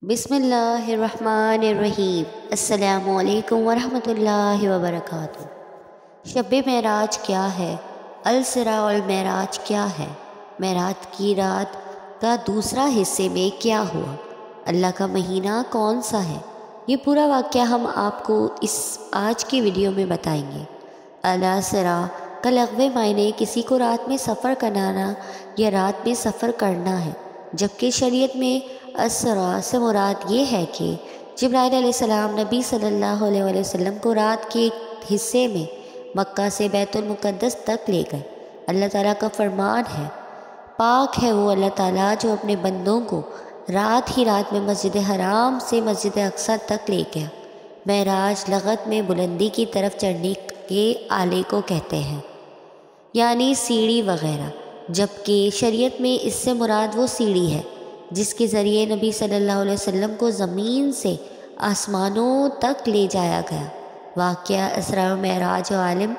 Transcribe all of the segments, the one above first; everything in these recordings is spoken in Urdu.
بسم اللہ الرحمن الرحیم۔ السلام علیکم ورحمۃ اللہ وبرکاتہ۔ شب معراج کیا ہے؟ الاسراء والمعراج کیا ہے؟ معراج کی رات کا دوسرا حصے میں کیا ہوا؟ اللہ کا مہینہ کون سا ہے؟ یہ پورا واقعہ ہم آپ کو اس آج کی ویڈیو میں بتائیں گے۔ الاسراء کا لغوی معنی کسی کو رات میں سفر کرانا یا رات میں سفر کرنا ہے، جبکہ شریعت میں اسراء سے مراد یہ ہے کہ جبرائیل علیہ السلام نبی صلی اللہ علیہ وسلم کو رات کے ایک حصے میں مکہ سے بیت المقدس تک لے گئے۔ اللہ تعالیٰ کا فرمان ہے، پاک ہے وہ اللہ تعالیٰ جو اپنے بندوں کو رات ہی رات میں مسجد حرام سے مسجد اقصیٰ تک لے گیا۔ معراج لغت میں بلندی کی طرف چڑھنے کے آلے کو کہتے ہیں، یعنی سیڑھی وغیرہ، جبکہ شریعت میں اس سے مراد وہ سیڑھی ہے جس کے ذریعے نبی صلی اللہ علیہ وسلم کو زمین سے آسمانوں تک لے جایا گیا۔ واقعہ اسراء و معراج عالم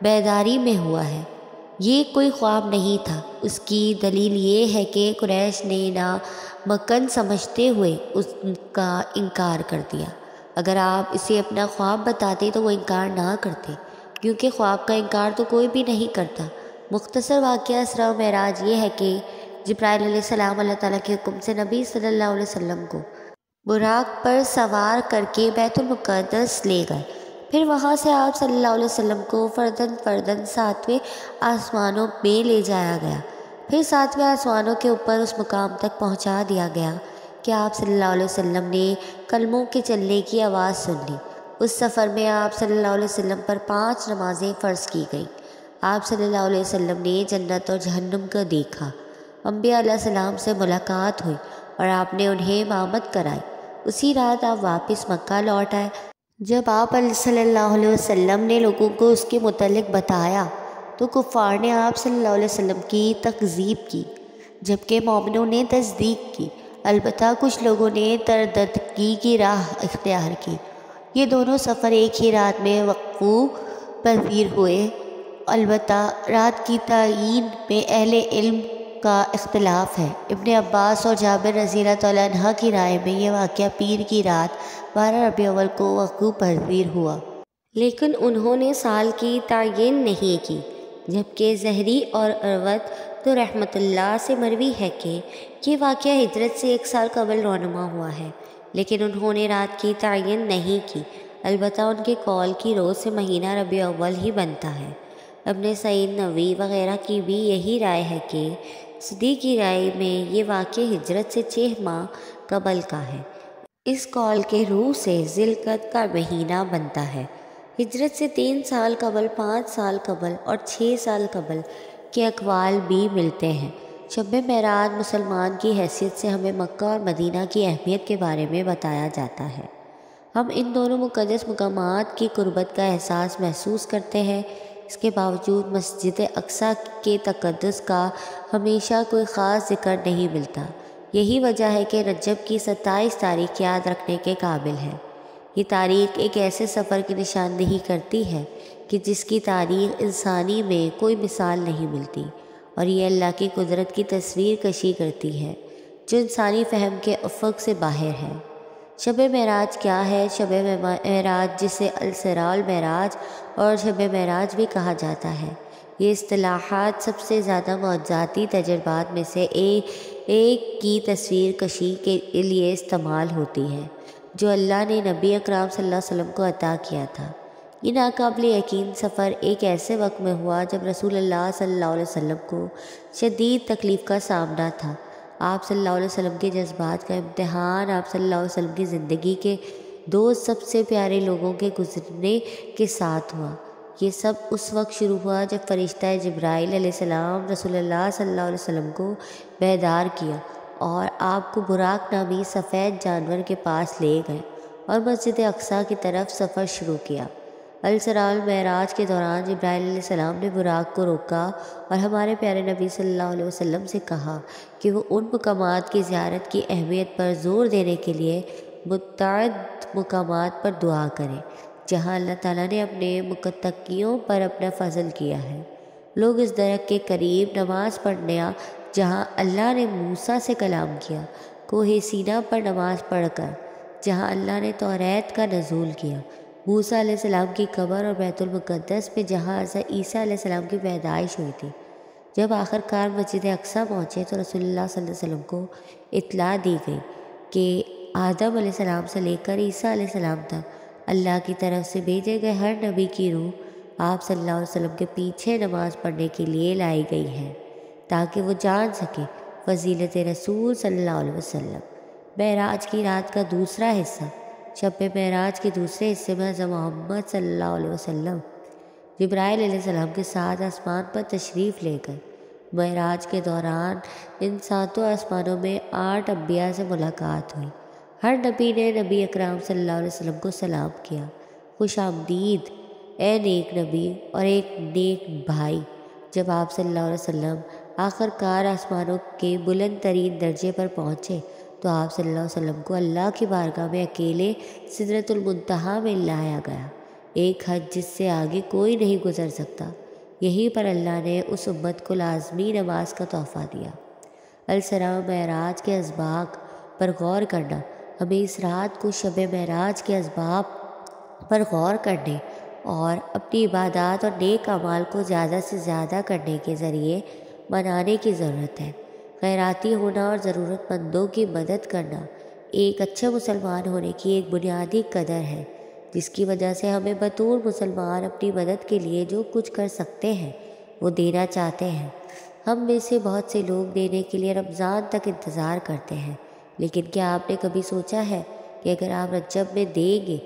بیداری میں ہوا ہے، یہ کوئی خواب نہیں تھا۔ اس کی دلیل یہ ہے کہ قریش نے ناممکن سمجھتے ہوئے اس کا انکار کر دیا۔ اگر آپ اسے اپنا خواب بتاتے تو وہ انکار نہ کرتے، کیونکہ خواب کا انکار تو کوئی بھی نہیں کرتا۔ مختصر واقعہ اسراء و معراج یہ ہے کہ جبرائیل علیہ السلام اللہ تعالیٰ کے حکم سے نبی صلی اللہ علیہ وسلم کو براق پر سوار کر کے بیت المقدس لے گئے، پھر وہاں سے آپ صلی اللہ علیہ وسلم کو فرداً فرداً ساتویں آسمانوں میں لے جایا گیا، پھر ساتویں آسمانوں کے اوپر اس مقام تک پہنچا دیا گیا کہ آپ صلی اللہ علیہ وسلم نے کلموں کے چلنے کی آواز سن لی۔ اس سفر میں آپ صلی اللہ علیہ وسلم پر 5 نمازیں فرض کی گئیں۔ آپ صلی اللہ علیہ وسلم نے جنت اور جہنم کو دیکھا، انبیاء علیہ السلام سے ملاقات ہوئی اور آپ نے انہیں امامت کرائی۔ اسی رات آپ واپس مکہ لوٹ آئے۔ جب آپ صلی اللہ علیہ وسلم نے لوگوں کو اس کے متعلق بتایا تو کفار نے آپ صلی اللہ علیہ وسلم کی تکذیب کی، جبکہ مومنوں نے تصدیق کی۔ البتہ کچھ لوگوں نے ترددگی کی راہ اختیار کی۔ یہ دونوں سفر ایک ہی رات میں وقوع پذیر ہوئے۔ البتہ رات کی تعیین میں اہل علم کا اختلاف ہے۔ ابن عباس اور جابر رضی اللہ تعالیٰ عنہ کی رائے میں یہ واقعہ پیر کی رات 12 ربیع الاول کو وقوع پذیر ہوا، لیکن انہوں نے سال کی تعیین نہیں کی، جبکہ زہری اور عروۃ تو رحمۃ اللہ سے مروی ہے کہ یہ واقعہ ہجرت سے 1 سال قبل رونما ہوا ہے، لیکن انہوں نے رات کی تعیین نہیں کی۔ البتہ ان کے قول کی روز سے مہینہ ربیع الاول ہی بنتا ہے۔ ابن سعید نووی وغیرہ کی بھی یہی رائے ہے کہ صدیق کی رائے میں یہ واقعہ ہجرت سے 6 ماہ قبل کا ہے۔ اس قول کے روح سے ذی القعدہ کا مہینہ بنتا ہے۔ ہجرت سے 3 سال قبل، 5 سال قبل اور 6 سال قبل کے اقوال بھی ملتے ہیں۔ شب معراج مسلمان کی حیثیت سے ہمیں مکہ اور مدینہ کی اہمیت کے بارے میں بتایا جاتا ہے۔ ہم ان دونوں مقدس مقامات کی قربت کا احساس محسوس کرتے ہیں۔ اس کے باوجود مسجد اقصیٰ کے تقدس کا ہمیشہ کوئی خاص ذکر نہیں ملتا۔ یہی وجہ ہے کہ رجب کی 27 تاریخ یاد رکھنے کے قابل ہے۔ یہ تاریخ ایک ایسے سفر کی نشاندہی کرتی ہے کہ جس کی تاریخ انسانی میں کوئی مثال نہیں ملتی، اور یہ اللہ کی قدرت کی تصویر کشی کرتی ہے جو انسانی فہم کے افق سے باہر ہے۔ شب معراج کیا ہے؟ شب معراج، جسے الاسراء والمعراج اور شب معراج بھی کہا جاتا ہے، یہ اصطلاحات سب سے زیادہ معجزاتی تجربات میں سے ایک کی تصویر کشی کے لیے استعمال ہوتی ہے جو اللہ نے نبی اکرم صلی اللہ علیہ وسلم کو عطا کیا تھا۔ یہ ناقابل یقین سفر ایک ایسے وقت میں ہوا جب رسول اللہ صلی اللہ علیہ وسلم کو شدید تکلیف کا سامنا تھا۔ آپ صلی اللہ علیہ وسلم کے جذبات کا امتحان آپ صلی اللہ علیہ وسلم کی زندگی کے 2 سب سے پیارے لوگوں کے گزرنے کے ساتھ ہوا۔ یہ سب اس وقت شروع ہوا جب فرشتہ جبرائیل علیہ السلام رسول اللہ صلی اللہ علیہ وسلم کو بیدار کیا اور آپ کو براق نامی سفید جانور کے پاس لے گئے اور مسجد اقصیٰ کی طرف سفر شروع کیا۔ الاسراء والمعراج کے دوران جبرائیل علیہ السلام نے براق کو روکا اور ہمارے پیارے نبی صلی اللہ علیہ وسلم سے کہا کہ وہ ان مقامات کی زیارت کی اہمیت پر زور دینے کے لیے متعدد مقامات پر دعا کریں جہاں اللہ تعالیٰ نے اپنے متقیوں پر اپنا فضل کیا ہے۔ لوگ اس درخت کے قریب نماز پڑھنے جہاں اللہ نے موسیٰ سے کلام کیا کوہ سینا پر نماز پڑھ کر، جہاں اللہ نے توریت کا نزول کیا، موسیٰ علیہ السلام کی قبر اور بیت المقدس میں جہاں حضرت عیسیٰ علیہ السلام کی پیدائش ہوئی تھی۔ جب آخر کار مسجد اقصیٰ پہنچے تو رسول اللہ صلی اللہ علیہ وسلم کو اطلاع دی گئی کہ آدم علیہ السلام سے لے کر عیسیٰ علیہ السلام تک اللہ کی طرف سے بھیجے گئے ہر نبی کی روح آپ صلی اللہ علیہ وسلم کے پیچھے نماز پڑھنے کے لیے لائی گئی ہے، تاکہ وہ جان سکے فضیلت رسول صلی اللہ علیہ وسلم۔ معراج کی رات کا دوسرا حصہ۔ شب معراج کے دوسرے حصے میں حضرت محمد صلی اللہ علیہ وسلم جبرائیل علیہ السلام کے ساتھ آسمان پر تشریف لے کر معراج کے دوران ان ساتوں آسمانوں میں 8 انبیاء سے ملاقات ہوئی۔ ہر نبی نے نبی اکرم صلی اللہ علیہ وسلم کو سلام کیا، خوش آمدید اے نیک نبی اور ایک نیک بھائی۔ جب آپ صلی اللہ علیہ وسلم آخر کار آسمانوں کے بلند ترین درجے پر پہنچے تو آپ صلی اللہ علیہ وسلم کو اللہ کی بارگاہ میں اکیلے سدرۃ المنتہا میں لایا گیا، ایک حد جس سے آگے کوئی نہیں گزر سکتا۔ یہیں پر اللہ نے اس امت کو لازمی نماز کا تحفہ دیا۔ الاسراء و معراج کے اسباق پر غور کرنا ہمیں اس رات کو شب معراج کے اسباب پر غور کرنے اور اپنی عبادات اور نیک اعمال کو زیادہ سے زیادہ کرنے کے ذریعے منانے کی ضرورت ہے۔ خیراتی ہونا اور ضرورت مندوں کی مدد کرنا ایک اچھے مسلمان ہونے کی ایک بنیادی قدر ہے، جس کی وجہ سے ہمیں بطور مسلمان اپنی مدد کے لیے جو کچھ کر سکتے ہیں وہ دینا چاہتے ہیں۔ ہم میں سے بہت سے لوگ دینے کے لیے رمضان تک انتظار کرتے ہیں، لیکن کیا آپ نے کبھی سوچا ہے کہ اگر آپ رجب میں دیں گے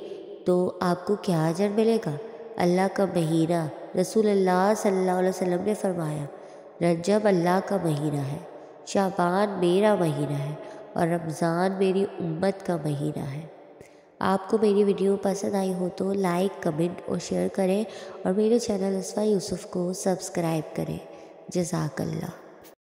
تو آپ کو کیا اجر ملے گا؟ اللہ کا مہینہ، رسول اللہ صلی اللہ علیہ وسلم نے فرمایا، رجب اللہ کا مہینہ ہے، شعبان میرا مہینہ ہے اور رمضان میری امت کا مہینہ ہے۔ آپ کو میری ویڈیو پسند آئی ہو تو لائک، کمنٹ اور شیئر کریں اور میرے چینل اسفا یوسف کو سبسکرائب کریں۔ جزاک اللہ۔